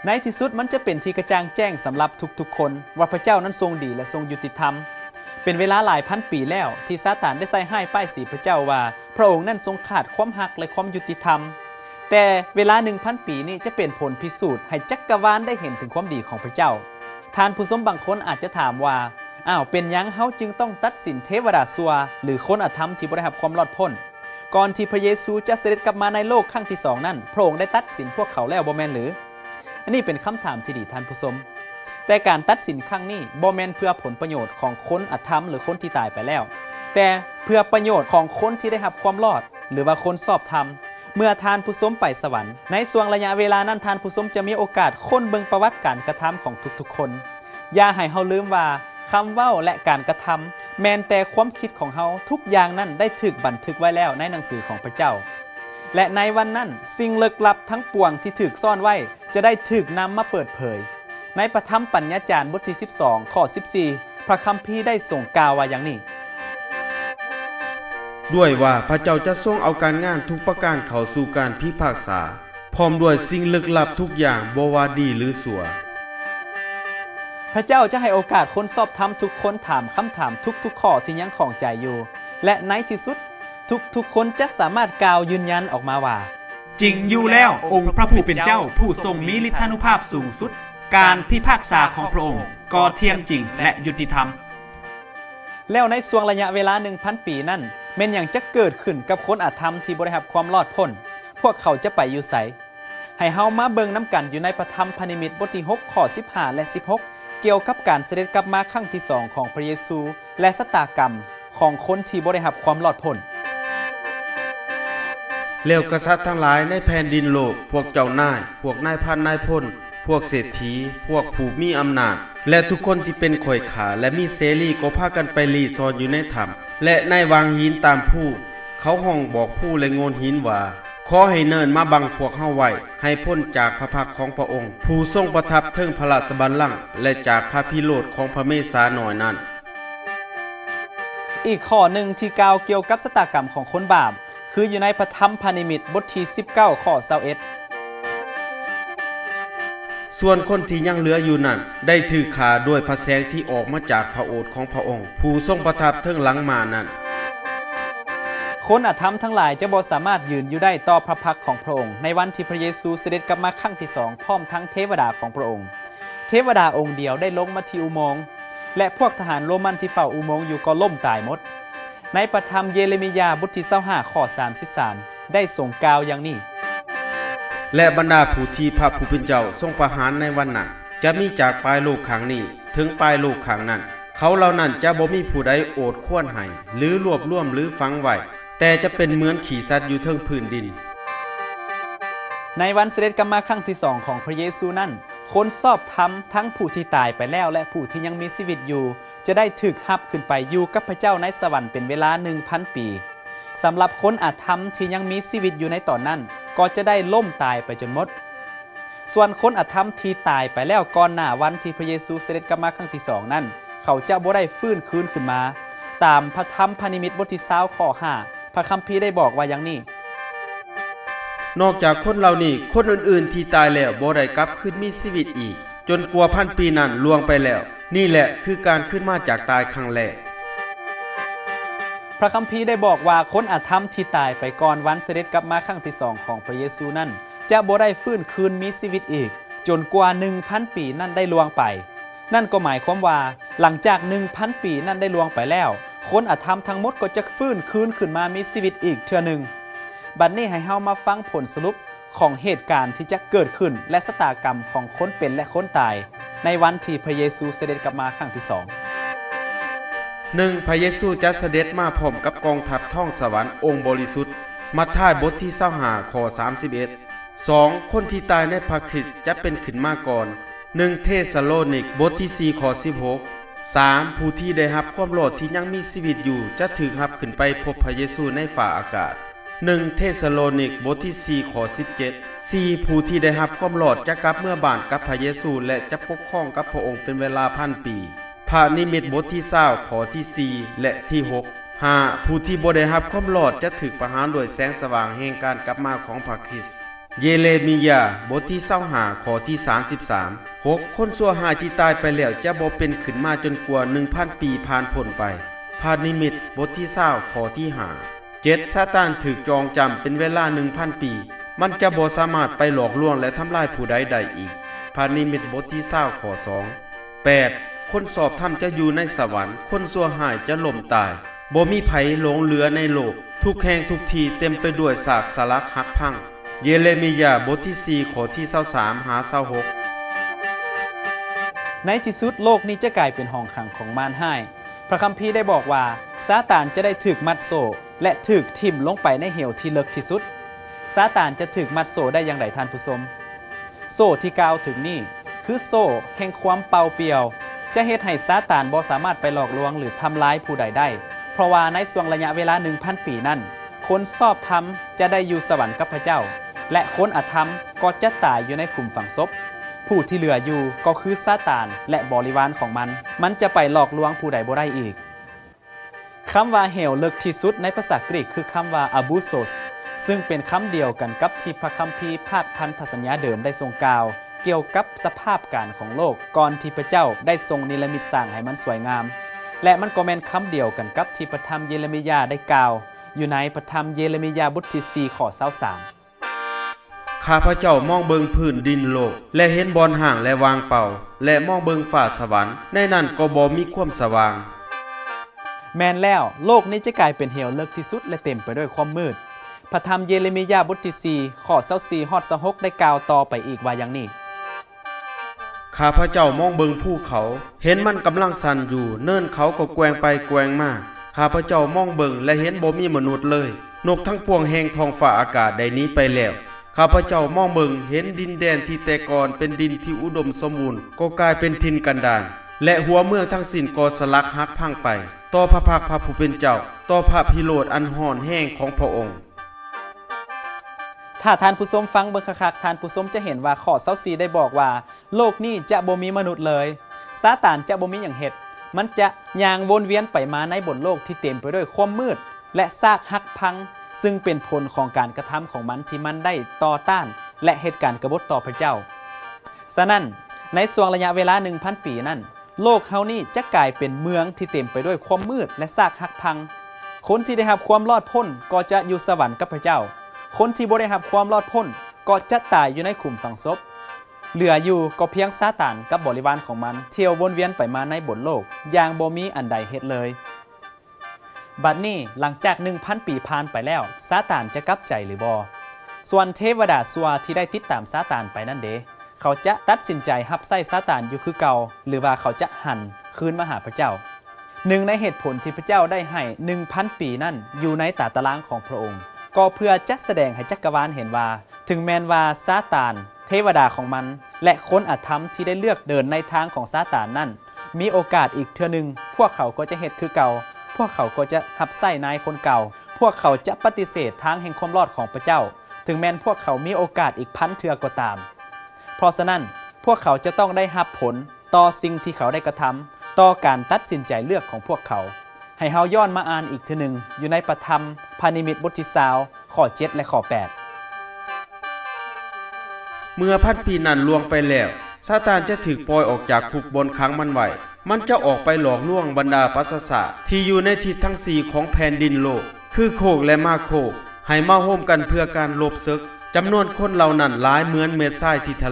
ในที่สุดมันจะเป็นที่กระจ่างแจ้งสำหรับทุกๆคนว่าพระเจ้านั้นทรงดีและทรงยุติธรรมเป็นเวลาหลายพันปีแล้วที่ซาตานได้ใส่ให้ป้ายสีพระเจ้าว่าพระองค์นั้นทรงขาดความหักและความยุติธรรมแต่เวลา 1,000 ปีนี้จะเป็นผลพิสูจน์ให้จักรวาลได้เห็นถึงความดีของพระเจ้าท่านผู้ชมบางคนอาจจะถามว่าเป็นหยังเฮาจึงต้องตัดสินเทวดาซัวหรือคนอธรรมที่บ่ได้รับความรอดพ้นก่อนที่พระเยซูจะเสด็จกลับมาในโลกครั้งที่2นั้นพระองค์ได้ตัดสินพวกเขาแล้วบ่แม่นหรืออันนี้เป็นคำถามที่ดีท่านผู้ชมแต่การตัดสินครั้งนี้บ่แม่นเพื่อผลประโยชน์ของคนอธรรมหรือคนที่ตายไปแล้วแต่เพื่อประโยชน์ของคนที่ได้รับความรอดหรือว่าคนชอบธรรมเมื่อทานผู้ชมไปสวรรค์ในช่วงระยะเวลานั้นทานผู้ชมจะมีโอกาสค้นเบิ่งประวัติการกระทำของทุกๆคนอย่าให้เฮาลืมว่าคำเว้าและการกระทำแม้แต่ความคิดของเฮาทุกอย่างนั้นได้ถูกบันทึกไว้แล้วในหนังสือของพระเจ้าและในวันนั้นสิ่งลึกลับทั้งปวงที่ถูกซ่อนไว้จะได้ถูกนำมาเปิดเผยในพระธรรมปัญญาจารย์บทที่12ข้อ14พระคัมภีร์ได้ทรงกล่าวไว้อย่างนี้ด้วยว่าพระเจ้าจะทรงเอาการงานทุกประการเข้าสู่การพิพากษาพร้อมด้วยสิ่งลึกลับทุกอย่างบ่ว่าดีหรือชั่วพระเจ้าจะให้โอกาสคนสอบธรรมทุกคนถามคำถามทุกข้อที่ยังข้องใจอยู่และในที่สุดทุกคนจะสามารถกล่าวยืนยันออกมาว่าจริงอยู่แล้วองค์พระผู้เป็นเจ้าผู้ทรงมีฤทธานุภาพสูงสุดการพิพากษาของพระองค์ก็เที่ยงจริงและยุติธรรมแล้วในช่วงระยะเวลา 1,000 ปีนั้นแม้นหยังจะเกิดขึ้นกับคนอธรรมที่บ่ได้รับความรอดพ้นพวกเขาจะไปอยู่ไสให้เฮามาเบิ่งนำกันอยู่ในพระธรรมพระนิมิตบทที่6ข้อ15และ16เกี่ยวกับการเสด็จกลับมาครั้งที่2ของพระเยซูและชะตากรรมของคนที่บ่ได้รับความรอดพ้นแล้วกษัตริย์ทั้งหลายในแผ่นดินโลกพวกเจ้านายพวกนายพันนายพลพวกเศรษฐีพวกผู้มีอำนาจและทุกคนที่เป็นข่อยขาและมีเสรีก็พากันไปรีซอนอยู่ในถ้ำและในวางหินตามผู้เขาห้องบอกผู้และโงนหินว่าขอให้เนินมาบังพวกเฮาไว้ให้พ้นจากพระพักของพระองค์ผู้ทรงประทับเทิงพระราชบัลลังก์และจากพระพิโรธของพระเมสสาน้อยนั้นอีกข้อหนึ่งที่กล่าวเกี่ยวกับชะตากรรมของคนบาปคืออยู่ในพระธรรมพระนิมิตบทที่19ข้อ21ส่วนคนที่ยังเหลืออยู่นั้นได้ถือขาด้วยพระแสงที่ออกมาจากพระโอษฐ์ของพระองค์ผู้ทรงประทับเทิงหลังม้านั้นคนอธรรมทั้งหลายจะบ่สามารถยืนอยู่ได้ต่อพระพักของพระองค์ในวันที่พระเยซูเสด็จกลับมาครั้งที่2พร้อมทั้งเทวดาของพระองค์เทวดาองค์เดียวได้ลงมาที่อุโมงค์และพวกทหารโรมันที่เฝ้าอุโมงค์อยู่ก็ล่มตายหมดในพระธรรมเยเรมียาบทที่25ข้อ33ได้ทรงกล่าวอย่างนี้และบรรดาผู้ที่พระผู้เป็นเจ้าทรงประหารในวันนั้นจะมีจากปลายโลกข้างนี้ถึงปลายโลกข้างนั้นเขาเหล่านั้นจะบ่มีผู้ใดโอดควรให้หรือรวบรวมหรือฝังไว้แต่จะเป็นเหมือนขี้สัตว์อยู่เทิงพื้นดินในวันเสด็จกลับมาครั้งที่2ของพระเยซูนั้นคนชอบธรรมทั้งผู้ที่ตายไปแล้วและผู้ที่ยังมีชีวิตอยู่จะได้ถูกรับขึ้นไปอยู่กับพระเจ้าในสวรรค์เป็นเวลา 1,000 ปีสำหรับคนอธรรมที่ยังมีชีวิตอยู่ในตอนนั้นก็จะได้ล่มตายไปจนหมดส่วนคนอธรรมที่ตายไปแล้วก่อนหน้าวันที่พระเยซูเสด็จกลับมาครั้งที่2นั้นเขาจะบ่ได้ฟื้นคืนขึ้นมาตามพระธรรมพระนิมิตบทที่20ข้อ5พระคัมภีร์ได้บอกว่าอย่างนี้นอกจากคนเหล่านี้คนอื่นๆที่ตายแล้วบ่ได้กลับคืนมีชีวิตอีกจนกว่าพันปีนั้นล่วงไปแล้วนี่แหละคือการขึ้นมาจากตายครั้งแรกพระคัมภีร์ได้บอกว่าคนอธรรมที่ตายไปก่อนวันเสด็จกลับมาครั้งที่2ของพระเยซูนั้นจะบ่ได้ฟื้นคืนมีชีวิตอีกจนกว่า 1,000 ปีนั้นได้ล่วงไปนั่นก็หมายความว่าหลังจาก 1,000 ปีนั้นได้ล่วงไปแล้วคนอธรรมทั้งหมดก็จะฟื้นคืนขึ้นมามีชีวิตอีกเทื่อนึงบัดนี้ให้เฮามาฟังผลสรุปของเหตุการณ์ที่จะเกิดขึ้นและชะตากรรมของคนเป็นและคนตายในวันที่พระเยซูเสด็จกลับมาครั้งที่2 1. พระเยซูจะเสด็จมาพร้อมกับกองทัพท่องสวรรค์องค์บริสุทธิ์มัทธิวบทที่25ข้อ31 2. คนที่ตายในพระคริสต์จะเป็นขึ้นมาก่อน1. เทสโลนิกบทที่4ข้อ16 3. ผู้ที่ได้รับความรอดที่ยังมีชีวิตอยู่จะถูกรับขึ้นไปพบพระเยซูในฟ้าอากาศ1. เทสโลนิกบทที่4ข้อ17 4. ผู้ที่ได้รับความรอดจะกลับเมื่อบ้านกับพระเยซูและจะปกครองกับพระองค์เป็นเวลา1,000 ปีพระนิมิตบทที่20ข้อที่4และที่6 5. ผู้ที่บ่ได้รับความรอดจะถูกประหารด้วยแสงสว่างแห่งการกลับมาของพระคริสต์ เยเรมียาบทที่25ข้อที่33 6คนชั่วหายที่ตายไปแล้วจะบ่เป็นขึ้นมาจนกว่า 1,000 ปีผ่านพ้นไปพานิมิตบทที่20ข้อที่5 7ซาตานถูกจองจำเป็นเวลา 1,000 ปีมันจะบ่สามารถไปหลอกลวงและทำลายผู้ใดได้อีกพานิมิตบทที่20ข้อ2 8คนสอบธรรมจะอยู่ในสวรรค์คนชั่วหายจะล่มตายบ่มีไผหลงเหลือในโลกทุกแห่งทุกที่เต็มไปด้วยซากสลักหักพังเยเรมียาบทที่4ข้อที่23หา26ในที่สุดโลกนี้จะกลายเป็นห้องขังของมารร้ายพระคัมภีร์ได้บอกว่าซาตานจะได้ถูกมัดโซ่และถูกทิ่มลงไปในเหวที่ลึกที่สุดซาตานจะถูกมัดโซ่ได้อย่างไรท่านผู้ชมโซ่ที่กล่าวถึงนี่คือโซ่แห่งความเปล่าเปลี่ยวจะเฮ็ดให้ซาตานบ่สามารถไปหลอกลวงหรือทำร้ายผู้ใดได้เพราะว่าในช่วงระยะเวลา 1,000 ปีนั้นคนชอบธรรมจะได้อยู่สวรรค์กับพระเจ้าและคนอธรรมก็จะตายอยู่ในขุมฝังศพผู้ที่เหลืออยู่ก็คือซาตานและบริวารของมันจะไปหลอกลวงผู้ใดบ่ได้อีกคำว่าเหวลึกที่สุดในภาษากรีกคือคำว่า abusos ซึ่งเป็นคำเดียวกันกับที่พระคัมภีร์ภาคพันธสัญญาเดิมได้ทรงกล่าวเกี่ยวกับสภาพการของโลกก่อนที่พระเจ้าได้ทรงนิรมิตสร้างให้มันสวยงามและมันก็แม่นคำเดียวกันกับที่พระธรรมเยเรมียาได้กล่าวอยู่ในพระธรรมเยเรมียาบทที่4ข้อ23ข้าพเจ้ามองเบิงพื้นดินโลกและเห็นบอนห่างและวางเป่าและมองเบิงฟ้าสวรรค์ในนั้นก็บ่มีความสว่างแม่นแล้วโลกนี้จะกลายเป็นเหวลึกที่สุดและเต็มไปด้วยความมืดพระธรรมเยเรมียาบทที่4ข้อ24ฮอด26ได้กล่าวต่อไปอีกว่าอย่างนี้ข้าพเจ้ามองเบิงภูเขาเห็นมันกำลังสั่นอยู่เนินเขาก็แกว่งไปแกว่งมาข้าพเจ้ามองเบิงและเห็นบ่มีมนุษย์เลยนกทั้งปวงแห่งท้องฟ้าอากาศได้หนีไปแล้วข้าพเจ้ามองเบิงเห็นดินแดนที่แต่ก่อนเป็นดินที่อุดมสมบูรณ์ก็กลายเป็นทินกันดารและหัวเมืองทั้งสิ้นก็สลักหักพังไปต่อพระพักพระผู้เป็นเจ้าต่อพระพิโรธอันฮ้อนแห้งของพระองค์ถ้าท่านผู้ชมฟังเบิ่งคักๆท่านผู้ชมจะเห็นว่าข้อ24ได้บอกว่าโลกนี้จะบ่มีมนุษย์เลยซาตานจะบ่มีหยังเฮ็ดมันจะย่างวนเวียนไปมาในบนโลกที่เต็มไปด้วยความมืดและซากหักพังซึ่งเป็นผลของการกระทำของมันที่มันได้ต่อต้านและเหตุการณ์กบฏต่อพระเจ้าฉะนั้นในช่วงระยะเวลา 1,000 ปีนั้นโลกเฮานี้จะกลายเป็นเมืองที่เต็มไปด้วยความมืดและซากหักพังคนที่ได้รับความรอดพ้นก็จะอยู่สวรรค์กับพระเจ้าคนที่บ่ได้รับความรอดพ้นก็จะตายอยู่ในขุมฝังศพเหลืออยู่ก็เพียงซาตานกับบริวารของมันเที่ยววนเวียนไปมาในบนโลกอย่างบ่มีอันใดเฮ็ดเลยบัดนี้หลังจาก 1,000 ปีผ่านไปแล้วซาตานจะกลับใจหรือบ่ส่วนเทวดาซัวที่ได้ติดตามซาตานไปนั่นเด้เขาจะตัดสินใจรับใช้ซาตานอยู่คือเก่าหรือว่าเขาจะหันคืนมาหาพระเจ้าหนึ่งในเหตุผลที่พระเจ้าได้ให้ 1,000 ปีนั่นอยู่ในตารางของพระองค์ก็เพื่อจะแสดงให้จักรวาลเห็นว่าถึงแม้นว่าซาตานเทวดาของมันและคนอธรรมที่ได้เลือกเดินในทางของซาตานนั่นมีโอกาสอีกเทื่อนึงพวกเขาก็จะเฮ็ดคือเก่าพวกเขาก็จะหับไส้นายคนเก่าพวกเขาจะปฏิเสธทางแห่งความรอดของพระเจ้าถึงแม้นพวกเขามีโอกาสอีก1,000 เทื่อก็ตามเพราะฉะนั้นพวกเขาจะต้องได้รับผลต่อสิ่งที่เขาได้กระทำต่อการตัดสินใจเลือกของพวกเขาให้เฮาย้อนมาอ่านอีกทีหนึ่งอยู่ในพระธรรมพานิมิตบทที่20ข้อ7และข้อ8เมื่อ1,000 ปีนั้นล่วงไปแล้วซาตานจะถูกปล่อยออกจากคุกบนขังมันไว้มันจะออกไปหลอกลวงบรรดาประชาชนที่อยู่ในทิศทั้ง4ของแผ่นดินโลกคือโคกและมาโคกให้มาร่วมกันเพื่อการลบศึกจำนวนคนเหล่านั้นหลายเหมือนเม็ดทรายที่ทะเล